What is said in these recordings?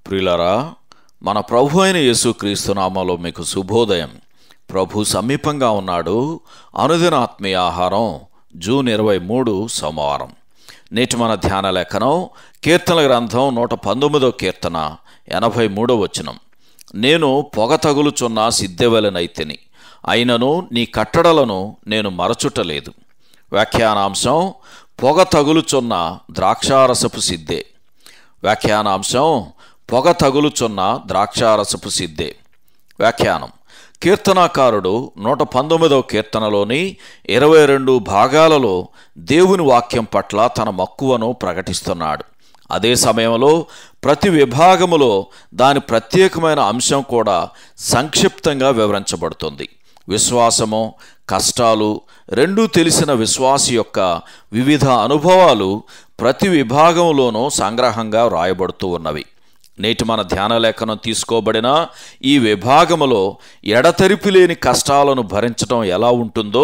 ప్రియులారా, మన ప్రభు అయిన యేసుక్రీస్తు నామములో మీకు శుభోదయం. ప్రభు సమీపంగా ఉన్నాడు. అనుదిన ఆత్మీయ ఆహారం జూన్ 23 సోమవారం. నేటి మన ధ్యాన లేఖనం కీర్తనల గ్రంథం 119వ కీర్తన 83వ వచనం. నేను పొగ తగులుచున్న సిద్ధెవలెనైతిని, అయినను నీ కట్టడలను నేను మరచుటలేదు. వ్యాఖ్యానాంశం పొగ తగులుచున్న ద్రాక్షారసపు సిద్ధే. వ్యాఖ్యానాంశం పొగ తగులుచున్న ద్రాక్షారసపు సిద్ధే. వ్యాఖ్యానం: కీర్తనాకారుడు 119వ కీర్తనలోని 22 భాగాలలో దేవుని వాక్యం పట్ల తన మక్కువను ప్రకటిస్తున్నాడు. అదే సమయంలో ప్రతి విభాగములో దాని ప్రత్యేకమైన అంశం కూడా సంక్షిప్తంగా వివరించబడుతుంది. విశ్వాసము, కష్టాలు రెండూ తెలిసిన విశ్వాసి యొక్క వివిధ అనుభవాలు ప్రతి విభాగంలోనూ సంగ్రహంగా వ్రాయబడుతూ ఉన్నవి. నేటి మన ధ్యానలేఖనం తీసుకోబడిన ఈ విభాగములో ఎడతెరిపి లేని కష్టాలను భరించడం ఎలా ఉంటుందో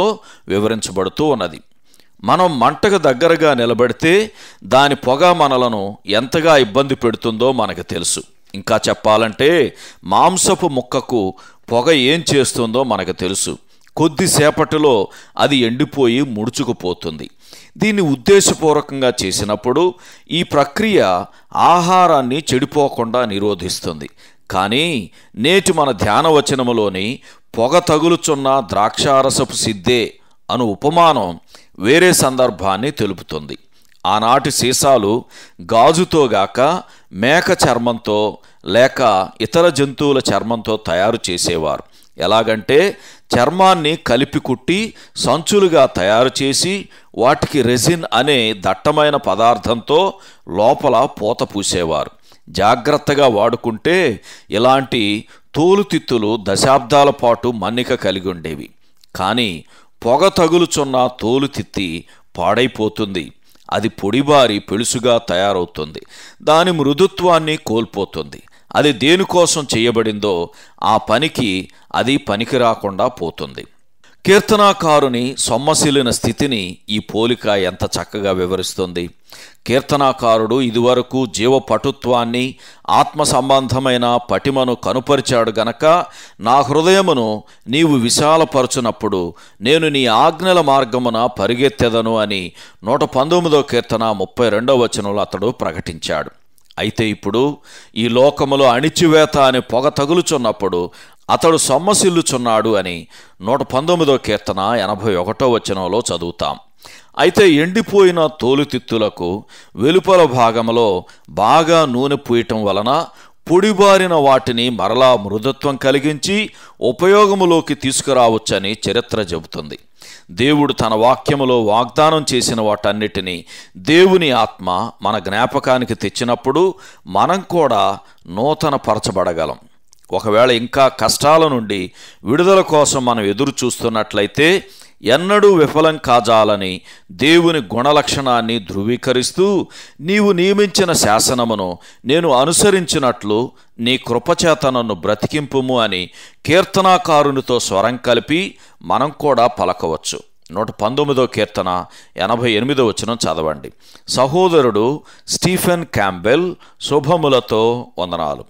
వివరించబడుతూ ఉన్నది. మనం మంటకు దగ్గరగా నిలబడితే దాని పొగ మనలను ఎంతగా ఇబ్బంది పెడుతుందో మనకు తెలుసు. ఇంకా చెప్పాలంటే మాంసపు ముక్కకు పొగ ఏం చేస్తుందో మనకు తెలుసు. కొద్దిసేపటిలో అది ఎండిపోయి ముడుచుకుపోతుంది. దీన్ని ఉద్దేశపూర్వకంగా చేసినప్పుడు ఈ ప్రక్రియ ఆహారాన్ని చెడిపోకుండా నిరోధిస్తుంది. కానీ నేటి మన ధ్యానవచనములోని పొగ తగులుచున్న ద్రాక్షారసపు సిద్ధే అను ఉపమానం వేరే సందర్భాన్ని తెలుపుతుంది. ఆనాటి సీసాలు గాజుతో గాక మేక చర్మంతో లేక ఇతర జంతువుల చర్మంతో తయారు చేసేవారు. ఎలాగంటే చర్మాన్ని కలిపి కుట్టి సంచులుగా తయారు చేసి వాటికి రెసిన్ అనే దట్టమైన పదార్థంతో లోపల పూత పూసేవారు. జాగ్రత్తగా వాడుకుంటే ఇలాంటి తోలుతిత్తులు దశాబ్దాల పాటు మన్నిక కలిగి ఉండేవి. కానీ పొగ తగులుచున్న తోలుతిత్తి పాడైపోతుంది. అది పొడిబారి పెళుసుగా తయారవుతుంది. దాని మృదుత్వాన్ని కోల్పోతుంది. అది దేనికోసం చేయబడిందో ఆ పనికి అది పనికి రాకుండా పోతుంది. కీర్తనాకారుని సొమ్మసిలిన స్థితిని ఈ పోలిక ఎంత చక్కగా వివరిస్తుంది. కీర్తనాకారుడు ఇదివరకు జీవపటుత్వాన్ని, ఆత్మ సంబంధమైన పటిమను కనుపరిచాడు గనక, నా హృదయమును నీవు విశాలపరచునప్పుడు నేను నీ ఆజ్ఞల మార్గమున పరిగెత్తెదను అని 119వ కీర్తన 32వ వచనంలో అతడు ప్రకటించాడు. అయితే ఇప్పుడు ఈ లోకములో అణిచివేత అనే పొగ తగులుచున్నప్పుడు అతడు సొమ్మసిల్లుచున్నాడు అని 119వ కీర్తన 81వ వచనంలో చదువుతాం. అయితే ఎండిపోయిన తోలుతిత్తులకు వెలుపల భాగంలో బాగా నూనె పూయటం వలన పొడిబారిన వాటిని మరలా మృదుత్వం కలిగించి ఉపయోగములోకి తీసుకురావచ్చని చరిత్ర చెబుతుంది. దేవుడు తన వాక్యములో వాగ్దానం చేసిన వాటన్నిటినీ దేవుని ఆత్మ మన జ్ఞాపకానికి తెచ్చినప్పుడు మనం కూడా నూతన పరచబడగలం. ఒకవేళ ఇంకా కష్టాల నుండి విడుదల కోసం మనం ఎదురు చూస్తున్నట్లయితే ఎన్నడూ విఫలం కాజాలని దేవుని గుణలక్షణాన్ని ధృవీకరిస్తూ, నీవు నియమించిన శాసనమును నేను అనుసరించినట్లు నీ కృపచేత నన్ను బ్రతికింపుము అని కీర్తనాకారునితో స్వరం కలిపి మనం కూడా పలకవచ్చు. 119వ కీర్తన 88వ వచనం చదవండి. సహోదరుడు స్టీఫెన్ క్యాంబెల్ శుభములతో వందనాలు.